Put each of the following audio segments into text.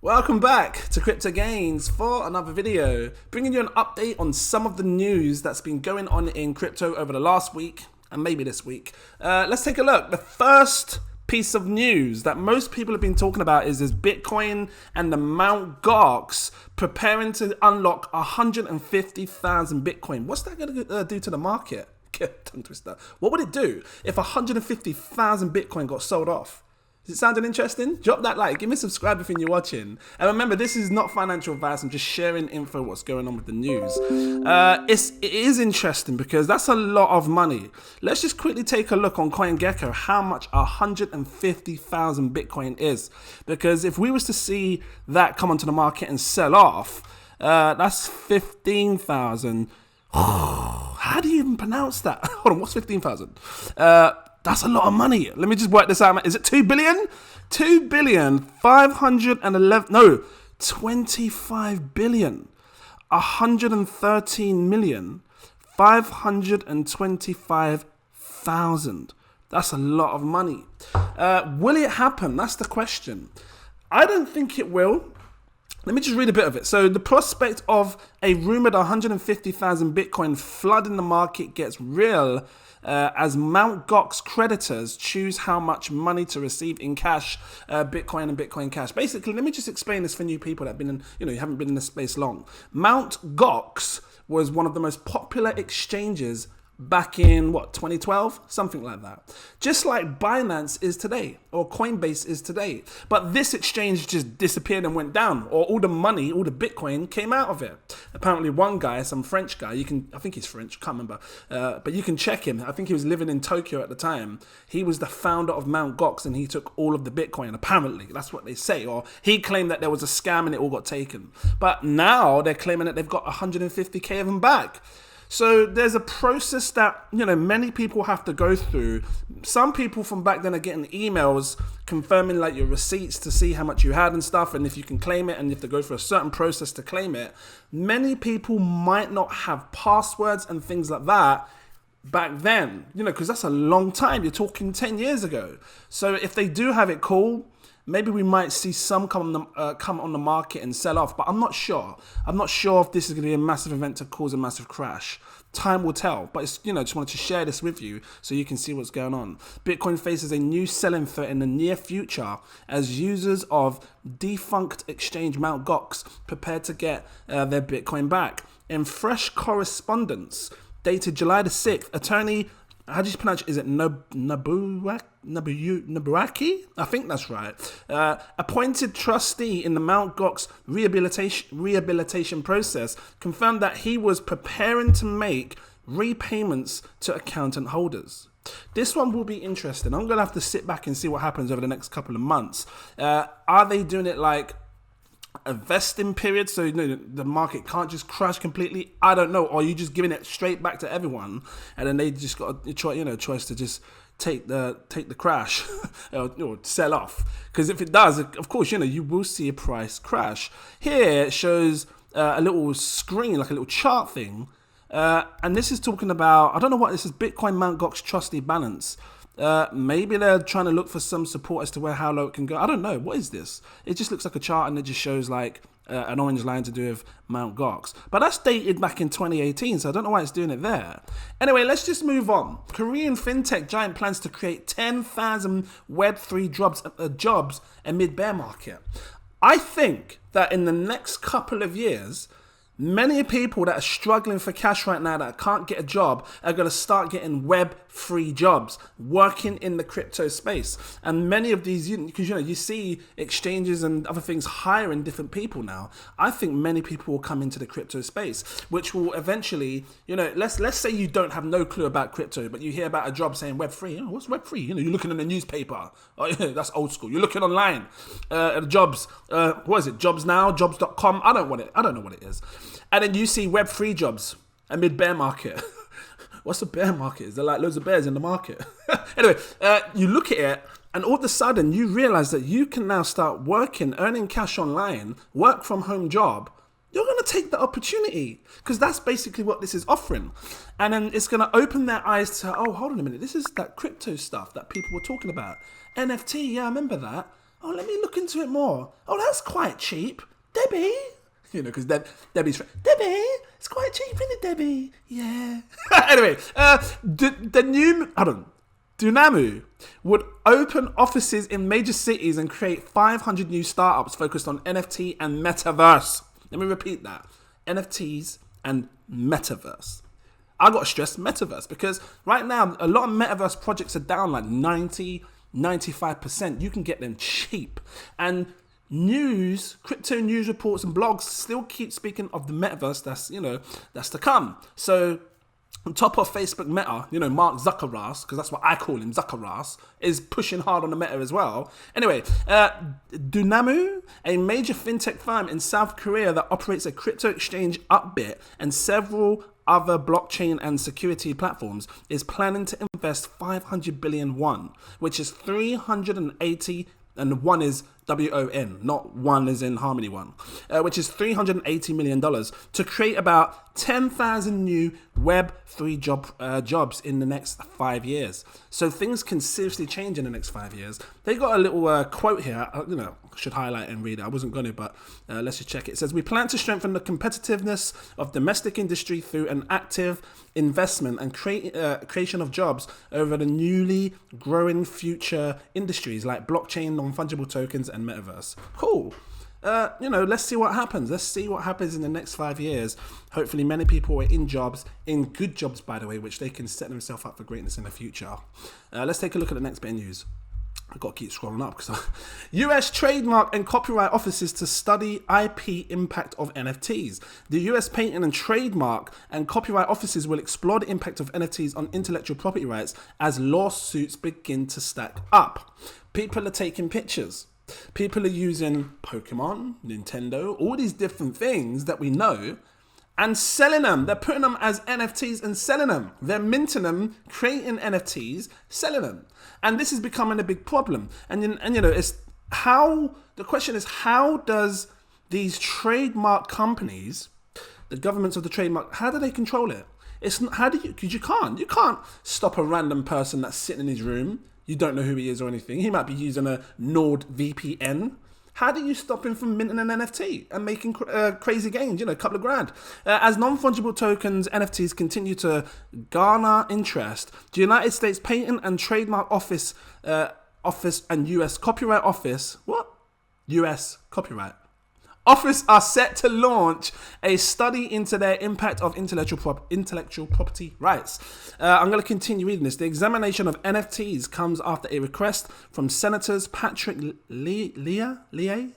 Welcome back to Crypto Gains for another video, bringing you an update on some of the news that's been going on in crypto over the last week and maybe this week. Let's take a look. The first piece of news that most people have been talking about is this Bitcoin and the Mt. Gox preparing to unlock 150,000 Bitcoin. What's that going to do to the market? Tongue twister. What would it do if 150,000 Bitcoin got sold off? Is it sounding interesting? Drop that like, give me a subscribe if you're watching. And remember, this is not financial advice, I'm just sharing info, what's going on with the news. It is interesting because that's a lot of money. Let's just quickly take a look on CoinGecko how much 150,000 Bitcoin is. Because if we was to see that come onto the market and sell off, that's 15,000. How do you even pronounce that? Hold on, what's 15,000? That's a lot of money. Let me just work this out. Is it 2 billion? 25 billion. 113,525,000. That's a lot of money. Will it happen? That's the question. I don't think it will. Let me just read a bit of it. So the prospect of a rumored 150,000 Bitcoin flooding the market gets real as Mt. Gox creditors choose how much money to receive in cash, Bitcoin and Bitcoin Cash. Basically, let me just explain this for new people that have been in, you haven't been in this space long. Mt. Gox was one of the most popular exchanges back in, 2012? Something like that. Just like Binance is today, or Coinbase is today. But this exchange just disappeared and went down, or all the money, all the Bitcoin came out of it. Apparently one guy, some French guy, I think he's French, can't remember, but you can check him. I think he was living in Tokyo at the time. He was the founder of Mt. Gox and he took all of the Bitcoin, apparently. That's what they say. Or he claimed that there was a scam and it all got taken. But now they're claiming that they've got 150K of them back. So there's a process that, many people have to go through. Some people from back then are getting emails confirming like your receipts to see how much you had and stuff, and if you can claim it, and you have to go through a certain process to claim it. Many people might not have passwords and things like that back then, because that's a long time. You're talking 10 years ago. So if they do have it, cool. Maybe we might see some come on the market and sell off, but I'm not sure. I'm not sure if this is going to be a massive event to cause a massive crash. Time will tell, but it's, just wanted to share this with you so you can see what's going on. Bitcoin faces a new selling threat in the near future as users of defunct exchange Mt. Gox prepare to get their Bitcoin back. In fresh correspondence dated July the 6th, attorney, how do you pronounce it? Is it Nabuaki? I think that's right. Appointed trustee in the Mt. Gox rehabilitation process confirmed that he was preparing to make repayments to accountant holders. This one will be interesting. I'm going to have to sit back and see what happens over the next couple of months. Are they doing it like a vesting period, so the market can't just crash completely? I don't know. Or are you just giving it straight back to everyone, and then they just got a choice to just take the crash or sell off? Because if it does, of course, you will see a price crash. Here it shows a little screen, like a little chart thing, and this is talking about, I don't know what this is, Bitcoin Mt. Gox trustee balance. Maybe they're trying to look for some support as to how low it can go. I don't know. What is this? It just looks like a chart and it just shows like an orange line to do with Mt. Gox. But that's dated back in 2018, so I don't know why it's doing it there. Anyway, let's just move on. Korean fintech giant plans to create 10,000 Web3 jobs amid bear market. I think that in the next couple of years, many people that are struggling for cash right now that can't get a job are going to start getting Web3 jobs, working in the crypto space. And many of these, because you see exchanges and other things hiring different people now. I think many people will come into the crypto space, which will eventually, let's say you don't have no clue about crypto, but you hear about a job saying Web3. What's Web3? You're looking in the newspaper. Oh, that's old school. You're looking online. Jobs. What is it? Jobs now? Jobs.com? I don't know what it is. And then you see Web3 jobs amid bear market. What's a bear market? Is there like loads of bears in the market? Anyway, you look at it and all of a sudden you realize that you can now start working, earning cash online, work from home job. You're going to take the opportunity because that's basically what this is offering. And then it's going to open their eyes to, oh, hold on a minute. This is that crypto stuff that people were talking about. NFT, yeah, I remember that. Oh, let me look into it more. Oh, that's quite cheap. Debbie. You know, because Debbie's Debbie, it's quite cheap, isn't it, Debbie? Yeah. Anyway, the new, Dunamu would open offices in major cities and create 500 new startups focused on NFT and Metaverse. Let me repeat that. NFTs and Metaverse. I got to stress Metaverse because right now, a lot of Metaverse projects are down like 95%. You can get them cheap. And crypto news reports and blogs still keep speaking of the Metaverse that's to come. So on top of Facebook Meta, Mark Zuckerberg, because that's what I call him, Zuckerberg, is pushing hard on the Meta as well. Anyway, Dunamu, a major fintech firm in South Korea that operates a crypto exchange Upbit and several other blockchain and security platforms, is planning to invest 500 billion won, which is 380, and one is WON, not one as in Harmony One, which is $380 million to create about 10,000 new Web3 jobs in the next 5 years. So things can seriously change in the next 5 years. They got a little quote here, should highlight and read it. I wasn't going to, but let's just check it. It says, we plan to strengthen the competitiveness of domestic industry through an active investment and creation of jobs over the newly growing future industries like blockchain, non-fungible tokens, and Metaverse. Cool. Let's see what happens. Let's see what happens in the next 5 years. Hopefully many people are in jobs, in good jobs, by the way, which they can set themselves up for greatness in the future. Let's take a look at the next bit of news. I've got to keep scrolling up because US trademark and copyright offices to study IP impact of NFTs. The US Patent and Trademark and Copyright offices will explore the impact of NFTs on intellectual property rights as lawsuits begin to stack up. People are taking pictures. People are using Pokemon, Nintendo, all these different things that we know and selling them. They're putting them as NFTs and selling them. They're minting them, creating NFTs, selling them. And this is becoming a big problem. The question is, how does these trademark companies, the governments of the trademark, how do they control it? Because you can't stop a random person that's sitting in his room. You don't know who he is or anything. He might be using a Nord VPN. How do you stop him from minting an NFT and making crazy gains, a couple of grand? As non-fungible tokens, NFTs continue to garner interest, the United States Patent and Trademark Office and US Copyright Office, US Copyright Office are set to launch a study into their impact of intellectual property rights. I'm going to continue reading this. The examination of NFTs comes after a request from Senators Patrick Leahy, I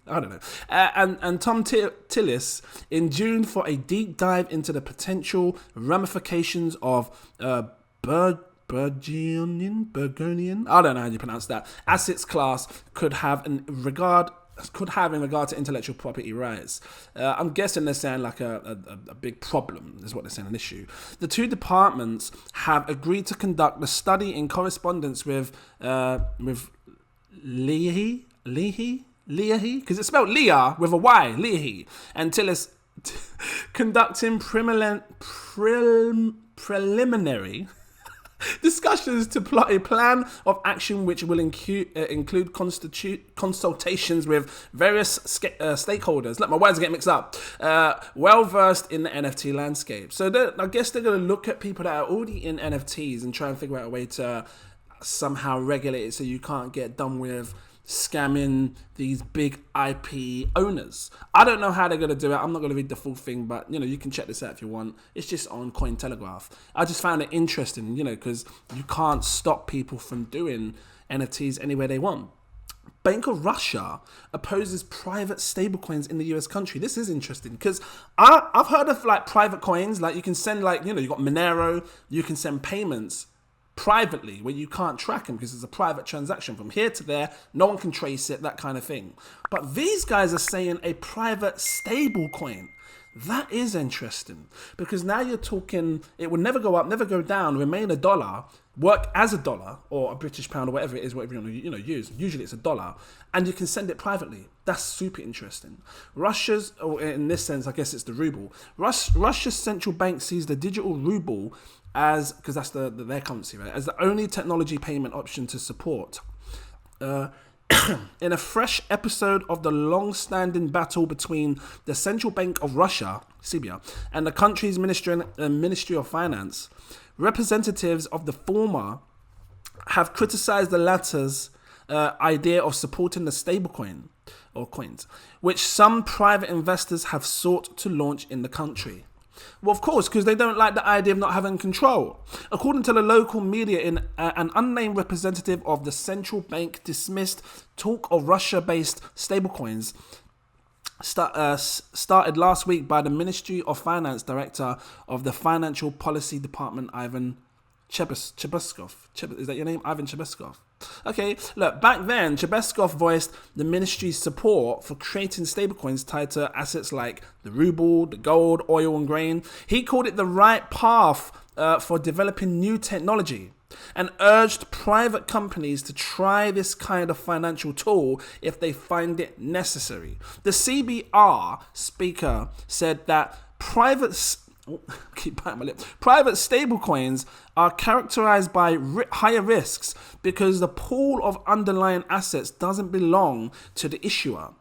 don't know, and Tom Tillis in June for a deep dive into the potential ramifications of Burgundian, I don't know how you pronounce that, assets class could have in regard to intellectual property rights. I'm guessing they're saying like a big problem is what they're saying, an issue. The two departments have agreed to conduct the study in correspondence with Leahy, because it's spelled Leah with a Y, Leahy, and Tillis conducting preliminary discussions to plot a plan of action which will include consultations with various stakeholders. Look, my words are getting mixed up. Well versed in the NFT landscape. So I guess they're going to look at people that are already in NFTs and try and figure out a way to somehow regulate it so you can't get done with scamming these big IP owners. I don't know how they're going to do it. I'm not going to read the full thing, but you can check this out if you want. It's just on Cointelegraph. I just found it interesting, because you can't stop people from doing NFTs anywhere they want. Bank of Russia opposes private stablecoins in the US country. This is interesting because I've heard of like private coins, like you can send you got Monero, you can send payments privately where you can't track them because it's a private transaction from here to there, no one can trace it, that kind of thing. But these guys are saying a private stable coin. That is interesting because now you're talking it will never go up, never go down, remain a dollar, work as a dollar or a British pound or whatever it is, whatever you want to use. Usually it's a dollar, and you can send it privately. That's super interesting. Russia's, or in this sense, I guess it's the ruble. Russia's central bank sees the digital ruble as, because that's their currency, right, as the only technology payment option to support In a fresh episode of the long-standing battle between the Central Bank of Russia, CBR, and the country's Ministry of Finance, representatives of the former have criticized the latter's idea of supporting the stablecoin, or coins, which some private investors have sought to launch in the country. Well, of course, because they don't like the idea of not having control. According to the local media, an unnamed representative of the central bank dismissed talk of Russia-based stablecoins started last week by the Ministry of Finance Director of the Financial Policy Department, Ivan Chebeskov. Is that your name? Ivan Chebeskov. Okay, look, back then, Chebeskov voiced the ministry's support for creating stablecoins tied to assets like the ruble, the gold, oil, and grain. He called it the right path for developing new technology and urged private companies to try this kind of financial tool if they find it necessary. The CBR speaker said that private stablecoins are characterized by higher risks because the pool of underlying assets doesn't belong to the issuer.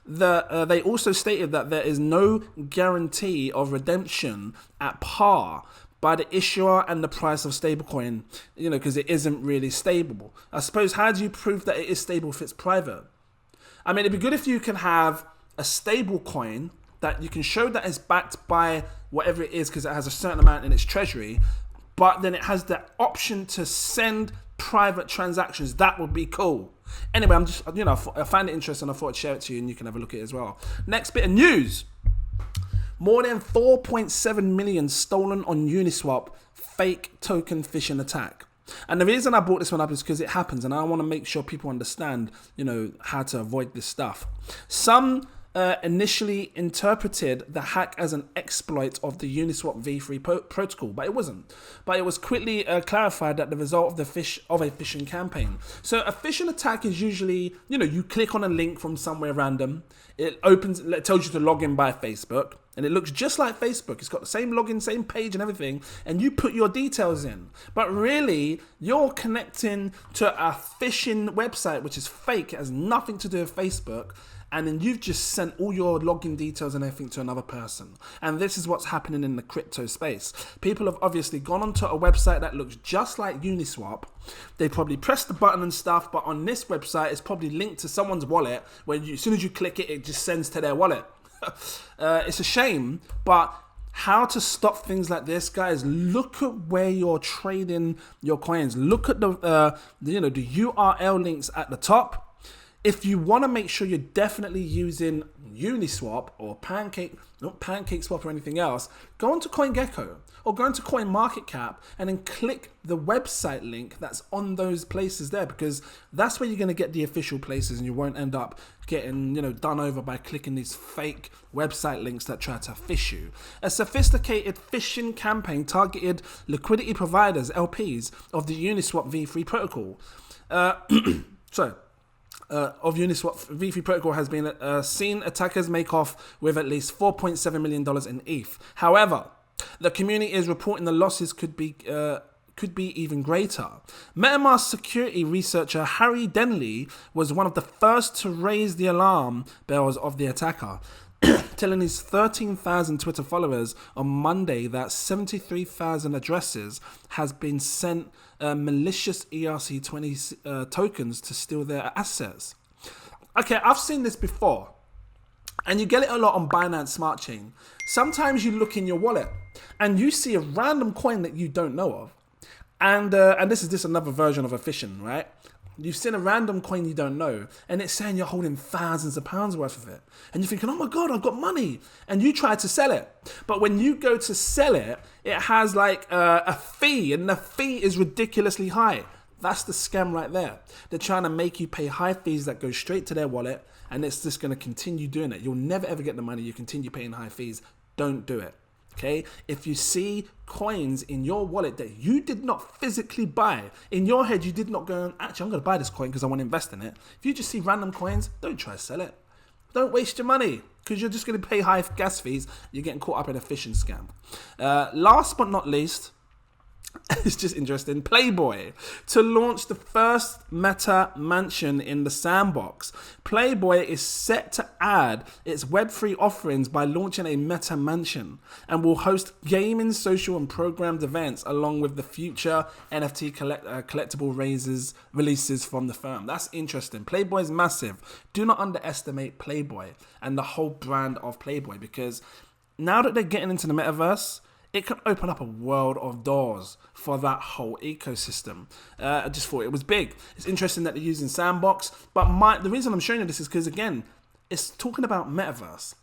They also stated that there is no guarantee of redemption at par by the issuer and the price of stablecoin, because it isn't really stable. I suppose, how do you prove that it is stable if it's private? I mean, it'd be good if you can have a stable coin that you can show that it's backed by whatever it is because it has a certain amount in its treasury, but then it has the option to send private transactions. That would be cool. Anyway, I'm just, I find it interesting. I thought I'd share it to you and you can have a look at it as well. Next bit of news. More than 4.7 million stolen on Uniswap fake token phishing attack. And the reason I brought this one up is because it happens and I want to make sure people understand, how to avoid this stuff. Some initially interpreted the hack as an exploit of the Uniswap v3 protocol, but it wasn't. But it was quickly clarified that the result of a phishing campaign. So a phishing attack is usually, you click on a link from somewhere random, it tells you to log in by Facebook, and it looks just like Facebook. It's got the same login, same page and everything, and you put your details in. But really, you're connecting to a phishing website, which is fake. It has nothing to do with Facebook. And then you've just sent all your login details and everything to another person. And this is what's happening in the crypto space. People have obviously gone onto a website that looks just like Uniswap. They probably pressed the button and stuff, but on this website, it's probably linked to someone's wallet where as soon as you click it, it just sends to their wallet. It's a shame, but how to stop things like this, guys? Look at where you're trading your coins. Look at the URL links at the top. If you want to make sure you're definitely using Uniswap or PancakeSwap or anything else, go onto CoinGecko or go into CoinMarketCap and then click the website link that's on those places there, because that's where you're going to get the official places and you won't end up getting done over by clicking these fake website links that try to phish you. A sophisticated phishing campaign targeted liquidity providers, LPs, of the Uniswap v3 protocol. Of Uniswap v3 protocol has been seen attackers make off with at least $4.7 million in ETH. However, the community is reporting the losses could be even greater. MetaMask security researcher Harry Denley was one of the first to raise the alarm bells of the attacker, telling his 13,000 Twitter followers on Monday that 73,000 addresses has been sent malicious ERC20 tokens to steal their assets. Okay, I've seen this before, and you get it a lot on Binance Smart Chain. Sometimes you look in your wallet and you see a random coin that you don't know of, and this is just another version of a phishing, right? You've seen a random coin you don't know, and it's saying you're holding thousands of pounds worth of it. And you're thinking, oh my God, I've got money. And you try to sell it. But when you go to sell it, it has like a fee, and the fee is ridiculously high. That's the scam right there. They're trying to make you pay high fees that go straight to their wallet, and it's just going to continue doing it. You'll never ever get the money. You continue paying high fees. Don't do it. Okay, if you see coins in your wallet that you did not physically buy, in your head you did not go, actually I'm going to buy this coin because I want to invest in it. If you just see random coins, don't try to sell it. Don't waste your money because you're just going to pay high gas fees. You're getting caught up in a phishing scam. Last but not least, It's just interesting. Playboy to launch the first meta mansion in the sandbox. Playboy is set to add its Web3 offerings by launching a meta mansion and will host gaming, social, and programmed events along with the future NFT collectible releases from the firm. That's interesting. Playboy is massive. Do not underestimate Playboy and the whole brand of Playboy, because now that they're getting into the metaverse, it can open up a world of doors for that whole ecosystem. I just thought it was big. It's interesting that they're using Sandbox, but the reason I'm showing you this is because, again, it's talking about Metaverse.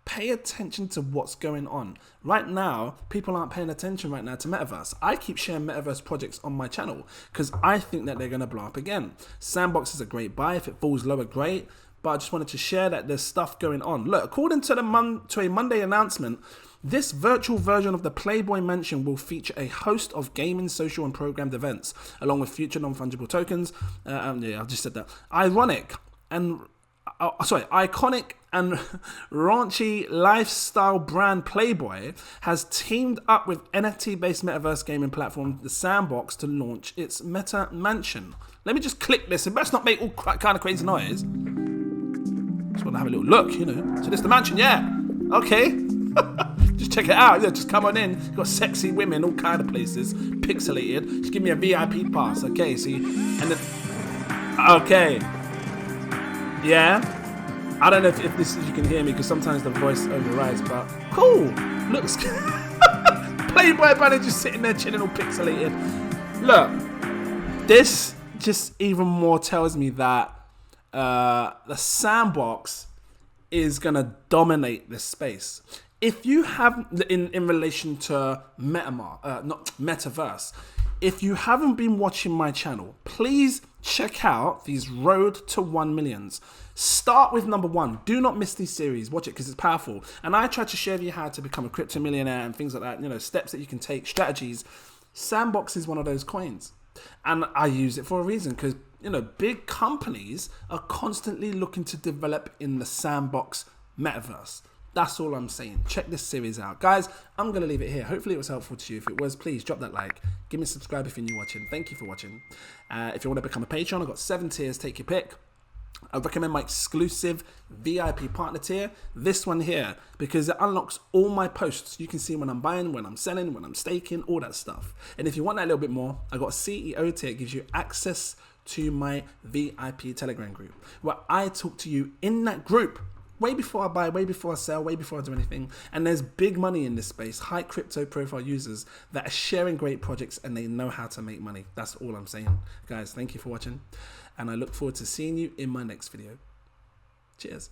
Pay attention to what's going on. Right now, people aren't paying attention right now to Metaverse. I keep sharing Metaverse projects on my channel because I think that they're going to blow up again. Sandbox is a great buy. If it falls lower, great. But I just wanted to share that there's stuff going on. Look, according to a Monday announcement, this virtual version of the Playboy Mansion will feature a host of gaming, social, and programmed events, along with future non-fungible tokens. Yeah, I just said that. Iconic and raunchy lifestyle brand Playboy has teamed up with NFT-based metaverse gaming platform The Sandbox to launch its meta mansion. Let me just click this. It best not make all kind of crazy noise. Just want to have a little look, you know. So this is the mansion, yeah. Okay. Just check it out. Yeah, just come on in. You've got sexy women, all kind of places, pixelated. Just give me a VIP pass, okay? See, and then, okay, yeah. I don't know if this you can hear me because sometimes the voice overrides, but cool. Looks Playboy bunny just sitting there chilling, all pixelated. Look, this just even more tells me that the Sandbox is gonna dominate this space. If you have, in relation to Metaverse, if you haven't been watching my channel, please check out these Road to 1 Millions. Start with number 1. Do not miss these series. Watch it because it's powerful. And I try to share with you how to become a crypto millionaire and things like that, you know, steps that you can take, strategies. Sandbox is one of those coins. And I use it for a reason because, you know, big companies are constantly looking to develop in the Sandbox metaverse. That's all I'm saying. Check this series out. Guys, I'm going to leave it here. Hopefully it was helpful to you. If it was, please drop that like. Give me a subscribe if you're new watching. Thank you for watching. If you want to become a patron, I've got 7 tiers. Take your pick. I recommend my exclusive VIP partner tier, this one here, because it unlocks all my posts. You can see when I'm buying, when I'm selling, when I'm staking, all that stuff. And if you want that a little bit more, I got a CEO tier. It gives you access to my VIP Telegram group, where I talk to you in that group way before I buy, way before I sell, way before I do anything. And there's big money in this space, high crypto profile users that are sharing great projects and they know how to make money. That's all I'm saying. Guys, thank you for watching. And I look forward to seeing you in my next video. Cheers.